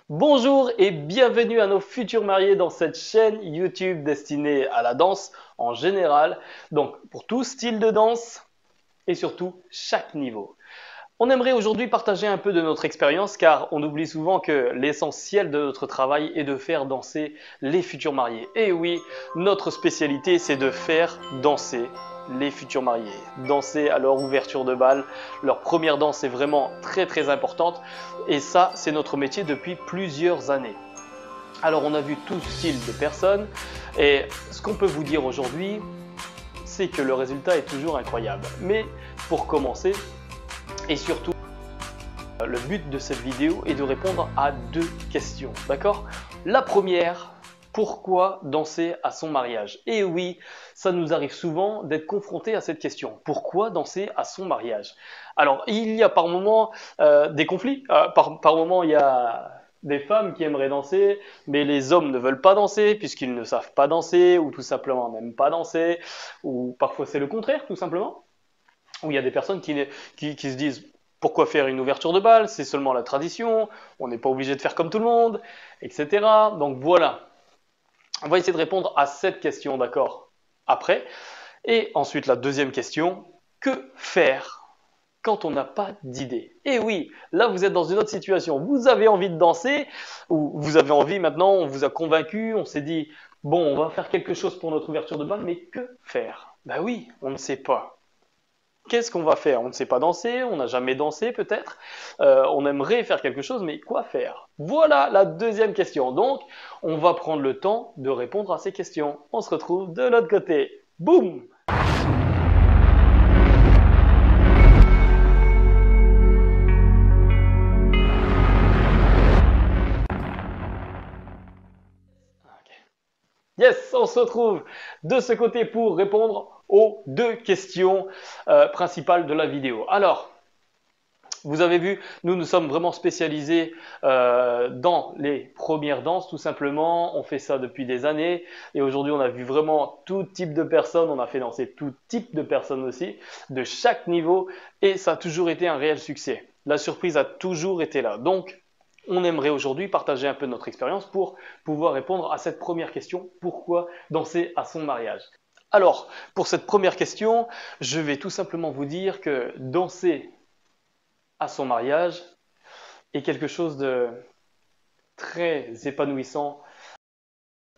Bonjour et bienvenue à nos futurs mariés dans cette chaîne YouTube destinée à la danse en général, donc pour tout style de danse et surtout chaque niveau. On aimerait aujourd'hui partager un peu de notre expérience car on oublie souvent que l'essentiel de notre travail est de faire danser les futurs mariés. Et oui, notre spécialité c'est de faire danser les futurs mariés. Danser à leur ouverture de bal, leur première danse est vraiment très importante et ça c'est notre métier depuis plusieurs années. Alors on a vu tout style de personnes et ce qu'on peut vous dire aujourd'hui c'est que le résultat est toujours incroyable. Mais pour commencer, et surtout, le but de cette vidéo est de répondre à deux questions, d'accord? La première, pourquoi danser à son mariage? Et oui, ça nous arrive souvent d'être confronté à cette question. Pourquoi danser à son mariage? Alors, il y a par moments des conflits. Par moments, il y a des femmes qui aimeraient danser, mais les hommes ne veulent pas danser puisqu'ils ne savent pas danser ou tout simplement n'aiment pas danser. Ou parfois, c'est le contraire, tout simplement. Où il y a des personnes qui se disent pourquoi faire une ouverture de bal, c'est seulement la tradition, on n'est pas obligé de faire comme tout le monde, etc. Donc voilà, on va essayer de répondre à cette question, d'accord, après. Et ensuite la deuxième question, que faire quand on n'a pas d'idée? Et oui, là vous êtes dans une autre situation, vous avez envie de danser, ou vous avez envie maintenant, on vous a convaincu, on s'est dit, bon on va faire quelque chose pour notre ouverture de bal, mais que faire? Ben oui, on ne sait pas. Qu'est-ce qu'on va faire? On ne sait pas danser, on n'a jamais dansé peut-être, on aimerait faire quelque chose, mais quoi faire? Voilà la deuxième question. Donc, on va prendre le temps de répondre à ces questions. On se retrouve de l'autre côté. Boum! Yes, on se retrouve de ce côté pour répondre aux deux questions principales de la vidéo. Alors, vous avez vu, nous sommes vraiment spécialisés dans les premières danses, tout simplement. On fait ça depuis des années et aujourd'hui, on a vu vraiment tout type de personnes. On a fait danser tout type de personnes aussi, de chaque niveau et ça a toujours été un réel succès. La surprise a toujours été là. Donc, on aimerait aujourd'hui partager un peu notre expérience pour pouvoir répondre à cette première question, pourquoi danser à son mariage? Alors, pour cette première question, je vais tout simplement vous dire que danser à son mariage est quelque chose de très épanouissant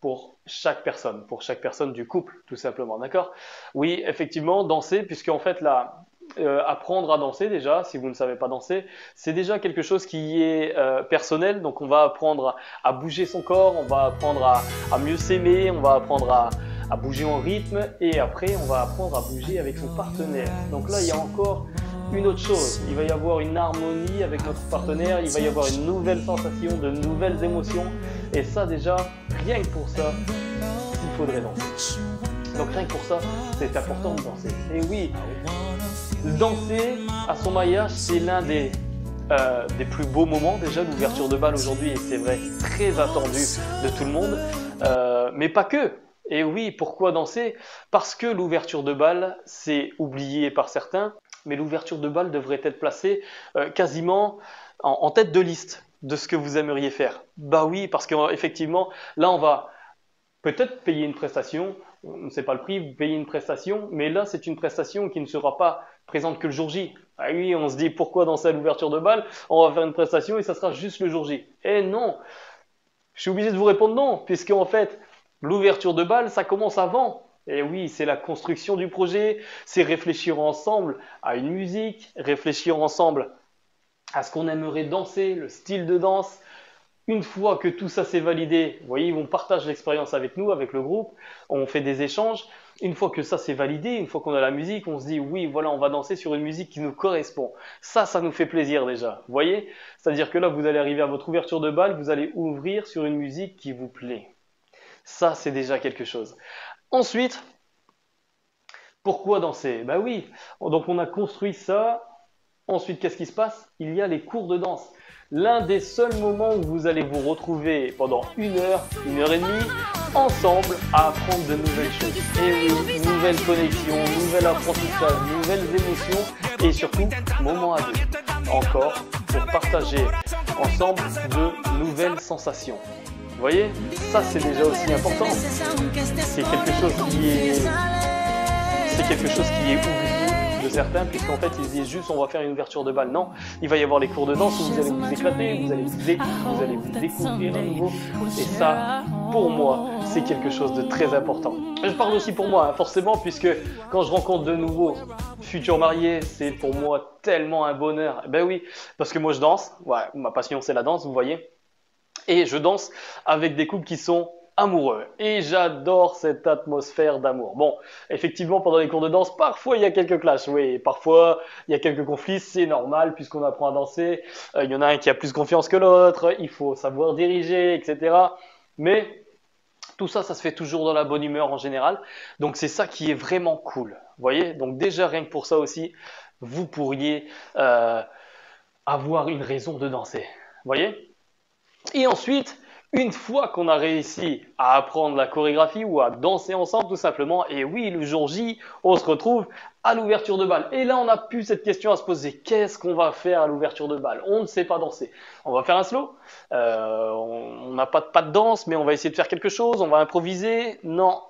pour chaque personne du couple, tout simplement, d'accord? Oui, effectivement, danser, puisque en fait là, apprendre à danser déjà, si vous ne savez pas danser, c'est déjà quelque chose qui est personnel. Donc on va apprendre à bouger son corps, on va apprendre à mieux s'aimer, on va apprendre à bouger en rythme et après on va apprendre à bouger avec son partenaire. Donc là il y a encore une autre chose, il va y avoir une harmonie avec notre partenaire, il va y avoir une nouvelle sensation, de nouvelles émotions et ça déjà, rien que pour ça, il faudrait danser. Donc rien que pour ça, c'est important de danser. Et oui, danser à son mariage, c'est l'un des plus beaux moments déjà, l'ouverture de bal aujourd'hui, et c'est vrai, très attendu de tout le monde, mais pas que. Et oui, pourquoi danser? Parce que l'ouverture de bal, c'est oublié par certains, mais l'ouverture de bal devrait être placée quasiment en tête de liste de ce que vous aimeriez faire. Bah oui, parce qu'effectivement, là on va peut-être payer une prestation, on ne sait pas le prix, vous payez une prestation, mais là c'est une prestation qui ne sera pas présente que le jour J. Ah oui, on se dit pourquoi danser à l'ouverture de bal? On va faire une prestation et ça sera juste le jour J. Eh non, je suis obligé de vous répondre non, puisque en fait l'ouverture de bal ça commence avant. Et oui, c'est la construction du projet, c'est réfléchir ensemble à une musique, réfléchir ensemble à ce qu'on aimerait danser, le style de danse. Une fois que tout ça s'est validé, vous voyez, on partage l'expérience avec nous, avec le groupe, on fait des échanges. Une fois que ça s'est validé, une fois qu'on a la musique, on se dit oui, voilà, on va danser sur une musique qui nous correspond. Ça nous fait plaisir déjà, vous voyez? C'est-à-dire que là, vous allez arriver à votre ouverture de bal, vous allez ouvrir sur une musique qui vous plaît. Ça, c'est déjà quelque chose. Ensuite, pourquoi danser? Ben oui, donc on a construit ça. Ensuite, qu'est-ce qui se passe? Il y a les cours de danse. L'un des seuls moments où vous allez vous retrouver pendant 1 heure et demie, ensemble à apprendre de nouvelles choses. Et oui, nouvelles connexions, nouvel apprentissage, nouvelles émotions et surtout, moment à deux. Encore pour partager ensemble de nouvelles sensations. Vous voyez, ça c'est déjà aussi important. C'est quelque chose qui est oublié de certains, puisqu'en fait ils disent juste on va faire une ouverture de bal. Non, il va y avoir les cours de danse où vous allez vous éclater, vous allez vous découvrir à nouveau. Et ça, pour moi, c'est quelque chose de très important. Je parle aussi pour moi, hein, forcément, puisque quand je rencontre de nouveaux futurs mariés, c'est pour moi tellement un bonheur. Ben oui, parce que moi je danse, ouais, ma passion c'est la danse, vous voyez. Et je danse avec des couples qui sont amoureux. Et j'adore cette atmosphère d'amour. Bon, effectivement, pendant les cours de danse, parfois il y a quelques clashs. Oui, parfois il y a quelques conflits, c'est normal puisqu'on apprend à danser. Il y en a un qui a plus confiance que l'autre, il faut savoir diriger, etc. Mais tout ça, ça se fait toujours dans la bonne humeur en général. Donc c'est ça qui est vraiment cool. Vous voyez? Donc déjà, rien que pour ça aussi, vous pourriez avoir une raison de danser. Vous voyez? Et ensuite, une fois qu'on a réussi à apprendre la chorégraphie ou à danser ensemble tout simplement, et oui, le jour J, on se retrouve à l'ouverture de bal. Et là, on n'a plus cette question à se poser. Qu'est-ce qu'on va faire à l'ouverture de bal? On ne sait pas danser. On va faire un slow. On n'a pas de danse, mais on va essayer de faire quelque chose. On va improviser. Non.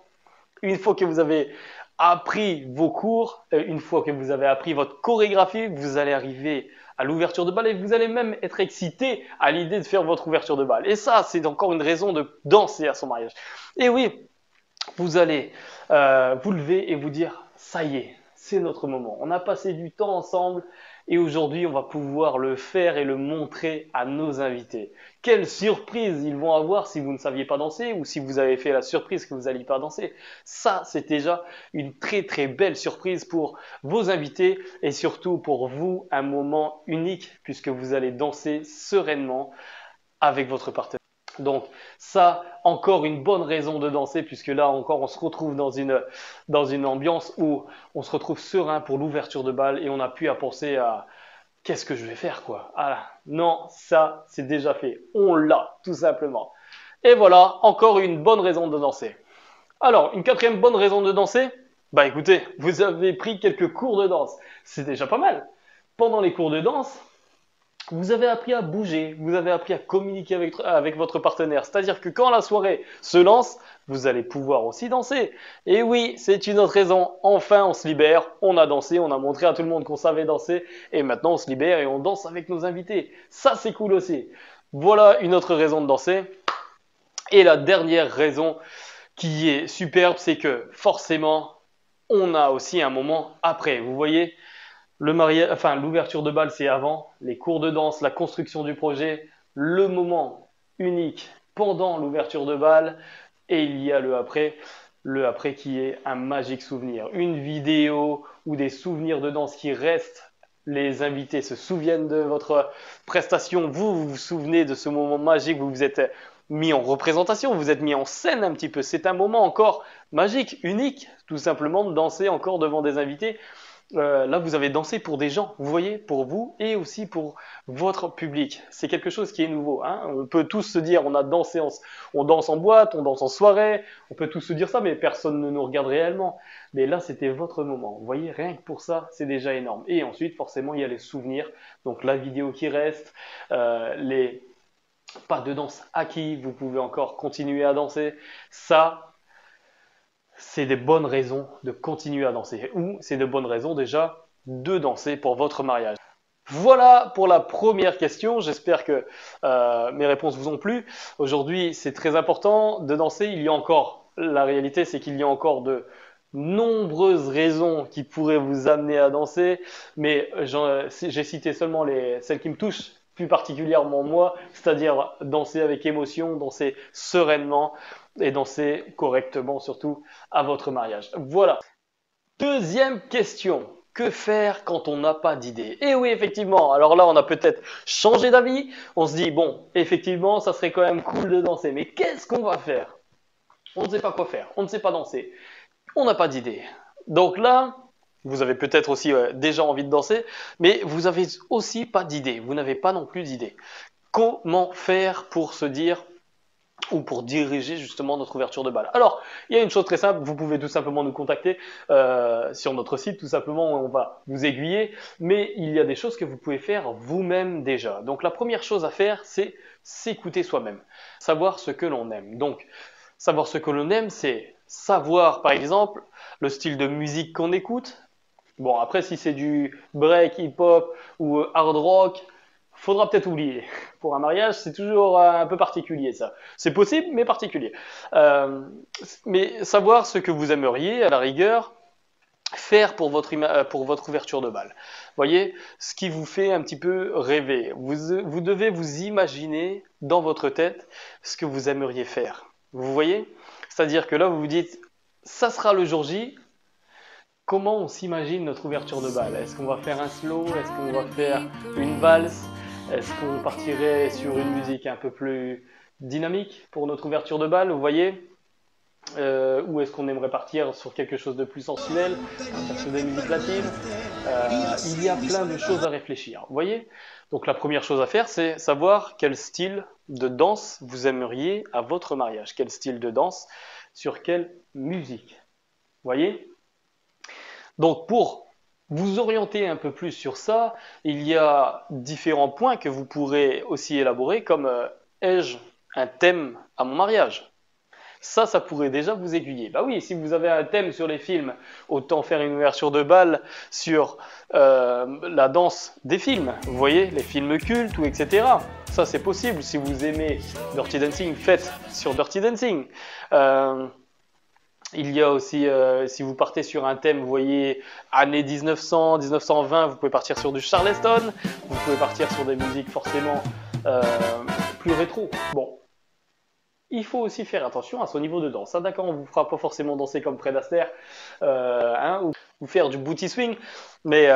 Une fois que vous avez appris vos cours, une fois que vous avez appris votre chorégraphie, vous allez arriver à l'ouverture de bal et vous allez même être excité à l'idée de faire votre ouverture de bal. Et ça, c'est encore une raison de danser à son mariage. Et oui, vous allez vous lever et vous dire, ça y est, c'est notre moment. On a passé du temps ensemble et aujourd'hui, on va pouvoir le faire et le montrer à nos invités. Quelle surprise ils vont avoir si vous ne saviez pas danser ou si vous avez fait la surprise que vous n'alliez pas danser. Ça, c'est déjà une très très belle surprise pour vos invités et surtout pour vous, un moment unique puisque vous allez danser sereinement avec votre partenaire. Donc ça, encore une bonne raison de danser puisque là encore on se retrouve dans une ambiance où on se retrouve serein pour l'ouverture de bal et on n'a plus à penser à qu'est-ce que je vais faire quoi. Ah, non, ça c'est déjà fait. On l'a tout simplement. Et voilà, encore une bonne raison de danser. Alors, une quatrième bonne raison de danser, bah écoutez, vous avez pris quelques cours de danse. C'est déjà pas mal. Pendant les cours de danse, vous avez appris à bouger, vous avez appris à communiquer avec votre partenaire. C'est-à-dire que quand la soirée se lance, vous allez pouvoir aussi danser. Et oui, c'est une autre raison. Enfin, on se libère, on a dansé, on a montré à tout le monde qu'on savait danser. Et maintenant, on se libère et on danse avec nos invités. Ça, c'est cool aussi. Voilà une autre raison de danser. Et la dernière raison qui est superbe, c'est que forcément, on a aussi un moment après. Vous voyez ? L'ouverture de bal, c'est avant, les cours de danse, la construction du projet, le moment unique pendant l'ouverture de bal, et il y a le après qui est un magique souvenir, une vidéo ou des souvenirs de danse qui restent. Les invités se souviennent de votre prestation, vous vous souvenez de ce moment magique, vous vous êtes mis en représentation, vous êtes mis en scène un petit peu. C'est un moment encore magique, unique, tout simplement de danser encore devant des invités. Là, vous avez dansé pour des gens, vous voyez, pour vous et aussi pour votre public. C'est quelque chose qui est nouveau. Hein. On peut tous se dire, on a dansé, on danse en boîte, on danse en soirée, on peut tous se dire ça, mais personne ne nous regarde réellement. Mais là, c'était votre moment. Vous voyez, rien que pour ça, c'est déjà énorme. Et ensuite, forcément, il y a les souvenirs, donc la vidéo qui reste, les pas de danse acquis, vous pouvez encore continuer à danser. Ça, c'est des bonnes raisons de continuer à danser ou c'est de bonnes raisons déjà de danser pour votre mariage. Voilà pour la première question. J'espère que mes réponses vous ont plu. Aujourd'hui, c'est très important de danser. La réalité, c'est qu'il y a encore de nombreuses raisons qui pourraient vous amener à danser, mais j'ai cité seulement celles qui me touchent plus particulièrement moi, c'est-à-dire danser avec émotion, danser sereinement et danser correctement surtout à votre mariage. Voilà. Deuxième question. Que faire quand on n'a pas d'idée? Et oui, effectivement, alors là, on a peut-être changé d'avis. On se dit, bon, effectivement, ça serait quand même cool de danser, mais qu'est-ce qu'on va faire? On ne sait pas quoi faire, on ne sait pas danser, on n'a pas d'idée. Donc là, vous avez peut-être aussi déjà envie de danser, mais vous n'avez aussi pas d'idée, vous n'avez pas non plus d'idée. Comment faire pour se dire, ou pour diriger justement notre ouverture de balle. Alors, il y a une chose très simple, vous pouvez tout simplement nous contacter sur notre site, tout simplement, on va vous aiguiller, mais il y a des choses que vous pouvez faire vous-même déjà. Donc la première chose à faire, c'est s'écouter soi-même, savoir ce que l'on aime. Donc, savoir ce que l'on aime, c'est savoir, par exemple, le style de musique qu'on écoute. Bon, après, si c'est du break, hip-hop ou hard rock, faudra peut-être oublier. Pour un mariage, c'est toujours un peu particulier, ça. C'est possible, mais particulier. Euh, mais savoir ce que vous aimeriez, à la rigueur, faire pour votre ouverture de bal. Voyez, ce qui vous fait un petit peu rêver. Vous devez vous imaginer dans votre tête ce que vous aimeriez faire. Vous voyez? C'est-à-dire que là, vous vous dites, ça sera le jour J. Comment on s'imagine notre ouverture de bal? Est-ce qu'on va faire un slow? Est-ce qu'on va faire une valse? Est-ce qu'on partirait sur une musique un peu plus dynamique pour notre ouverture de bal? Vous voyez? Ou est-ce qu'on aimerait partir sur quelque chose de plus sensuel, partir sur des musiques latines? Il y a plein de choses à réfléchir. Vous voyez? Donc la première chose à faire, c'est savoir quel style de danse vous aimeriez à votre mariage. Quel style de danse, sur quelle musique. Vous voyez? Donc pour vous orienter un peu plus sur ça, il y a différents points que vous pourrez aussi élaborer, comme ai-je un thème à mon mariage? Ça pourrait déjà vous aiguiller. Bah oui, si vous avez un thème sur les films, autant faire une ouverture de bal sur la danse des films. Vous voyez, les films cultes ou etc. Ça c'est possible. Si vous aimez Dirty Dancing, faites sur Dirty Dancing. Il y a aussi, si vous partez sur un thème, vous voyez, années 1900, 1920, vous pouvez partir sur du Charleston, vous pouvez partir sur des musiques forcément plus rétro. Bon, il faut aussi faire attention à son niveau de danse. D'accord, on ne vous fera pas forcément danser comme Fred Astaire, ou faire du booty swing, mais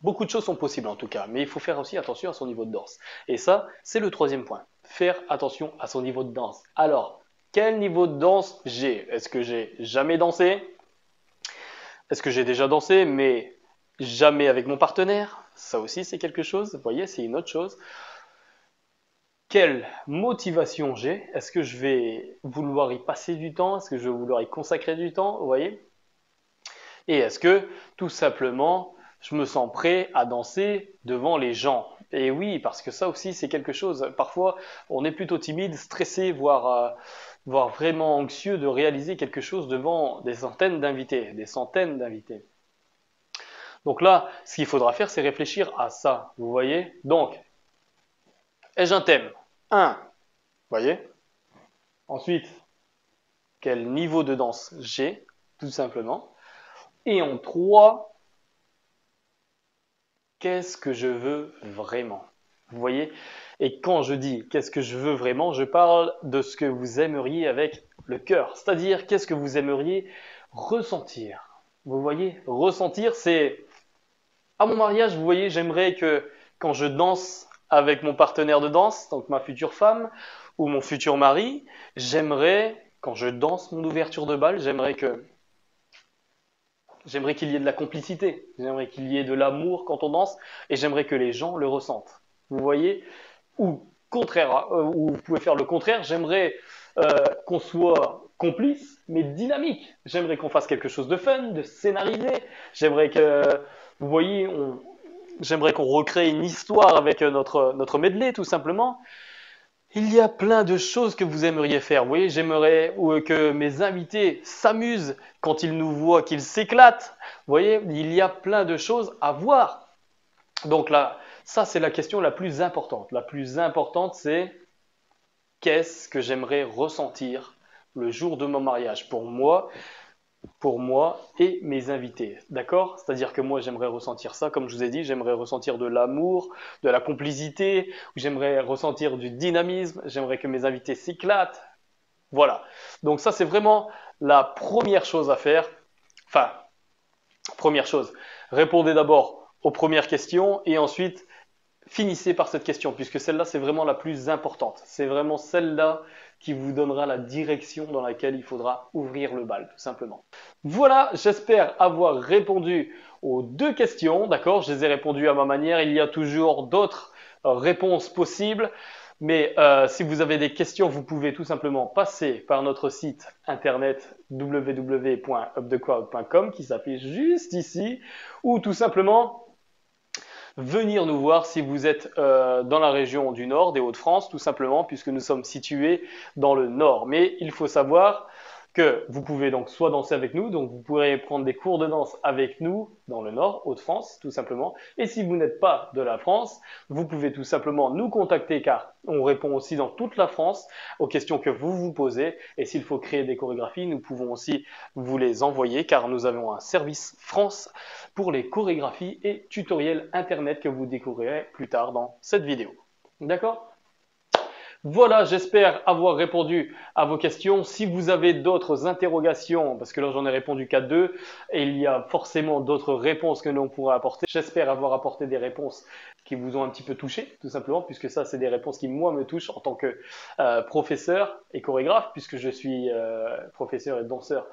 beaucoup de choses sont possibles en tout cas. Mais il faut faire aussi attention à son niveau de danse. Et ça, c'est le troisième point. Faire attention à son niveau de danse. Alors, quel niveau de danse j'ai? Est-ce que j'ai jamais dansé? Est-ce que j'ai déjà dansé, mais jamais avec mon partenaire? Ça aussi, c'est quelque chose. Vous voyez, c'est une autre chose. Quelle motivation j'ai? Est-ce que je vais vouloir y passer du temps? Est-ce que je vais vouloir y consacrer du temps? Vous voyez? Et est-ce que, tout simplement, je me sens prêt à danser devant les gens? Et oui, parce que ça aussi, c'est quelque chose. Parfois, on est plutôt timide, stressé, voire vraiment anxieux de réaliser quelque chose devant des centaines d'invités, des centaines d'invités. Donc là, ce qu'il faudra faire, c'est réfléchir à ça. Vous voyez? Donc, ai-je un thème? Vous voyez? Ensuite, quel niveau de danse j'ai, tout simplement. Et en 3, qu'est-ce que je veux vraiment? Vous voyez? Et quand je dis qu'est-ce que je veux vraiment, je parle de ce que vous aimeriez avec le cœur. C'est-à-dire qu'est-ce que vous aimeriez ressentir. Vous voyez? Ressentir, c'est... À mon mariage, vous voyez, j'aimerais que quand je danse avec mon partenaire de danse, donc ma future femme ou mon futur mari, j'aimerais, quand je danse mon ouverture de bal, j'aimerais qu'il y ait de la complicité, j'aimerais qu'il y ait de l'amour quand on danse, et j'aimerais que les gens le ressentent. Vous voyez? Ou contraire, ou vous pouvez faire le contraire, j'aimerais qu'on soit complice, mais dynamique. J'aimerais qu'on fasse quelque chose de fun, de scénarisé. J'aimerais que, vous voyez, j'aimerais qu'on recrée une histoire avec notre medley, tout simplement. Il y a plein de choses que vous aimeriez faire. Vous voyez, j'aimerais que mes invités s'amusent quand ils nous voient, qu'ils s'éclatent. Vous voyez, il y a plein de choses à voir. Donc là, ça c'est la question la plus importante. La plus importante, c'est qu'est-ce que j'aimerais ressentir le jour de mon mariage pour moi et mes invités. D'accord? C'est-à-dire que moi, j'aimerais ressentir ça, comme je vous ai dit, j'aimerais ressentir de l'amour, de la complicité, j'aimerais ressentir du dynamisme, j'aimerais que mes invités s'éclatent. Voilà. Donc ça, c'est vraiment la première chose à faire. Enfin, première chose, répondez d'abord aux premières questions et ensuite finissez par cette question, puisque celle-là, c'est vraiment la plus importante. C'est vraiment celle-là qui vous donnera la direction dans laquelle il faudra ouvrir le bal, tout simplement. Voilà, j'espère avoir répondu aux 2 questions, d'accord? Je les ai répondues à ma manière, il y a toujours d'autres réponses possibles. Mais si vous avez des questions, vous pouvez tout simplement passer par notre site internet www.upthecrowd.com qui s'affiche juste ici, ou tout simplement venir nous voir si vous êtes dans la région du Nord, des Hauts-de-France, tout simplement, puisque nous sommes situés dans le Nord. Mais il faut savoir que vous pouvez donc soit danser avec nous, donc vous pourrez prendre des cours de danse avec nous dans le Nord, Hauts-de-France, tout simplement. Et si vous n'êtes pas de la France, vous pouvez tout simplement nous contacter car on répond aussi dans toute la France aux questions que vous vous posez. Et s'il faut créer des chorégraphies, nous pouvons aussi vous les envoyer car nous avons un service France pour les chorégraphies et tutoriels internet que vous découvrirez plus tard dans cette vidéo. D'accord ? Voilà, j'espère avoir répondu à vos questions. Si vous avez d'autres interrogations, parce que là j'en ai répondu qu'à deux, et il y a forcément d'autres réponses que l'on pourra apporter. J'espère avoir apporté des réponses qui vous ont un petit peu touché, tout simplement, puisque ça c'est des réponses qui moi me touchent en tant que professeur et chorégraphe, puisque je suis professeur et danseur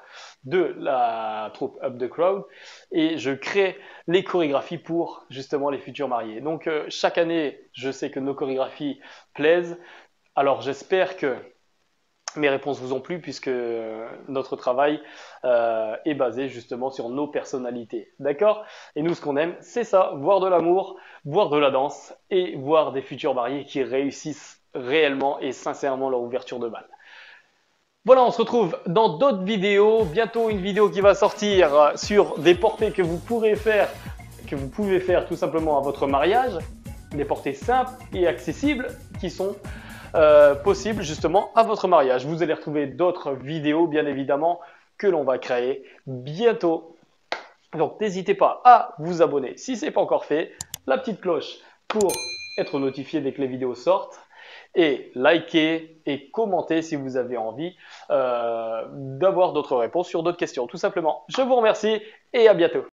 de la troupe Up the Crowd, et je crée les chorégraphies pour justement les futurs mariés. Donc chaque année, je sais que nos chorégraphies plaisent. Alors j'espère que mes réponses vous ont plu puisque notre travail est basé justement sur nos personnalités. D'accord? Et nous ce qu'on aime, c'est ça, voir de l'amour, voir de la danse et voir des futurs mariés qui réussissent réellement et sincèrement leur ouverture de bal. Voilà, on se retrouve dans d'autres vidéos. Bientôt une vidéo qui va sortir sur des portées que vous pouvez faire tout simplement à votre mariage. Des portées simples et accessibles qui sont possible justement à votre mariage. Vous allez retrouver d'autres vidéos bien évidemment que l'on va créer bientôt. Donc n'hésitez pas à vous abonner si ce n'est pas encore fait, la petite cloche pour être notifié dès que les vidéos sortent et liker et commenter si vous avez envie d'avoir d'autres réponses sur d'autres questions. Tout simplement, je vous remercie et à bientôt.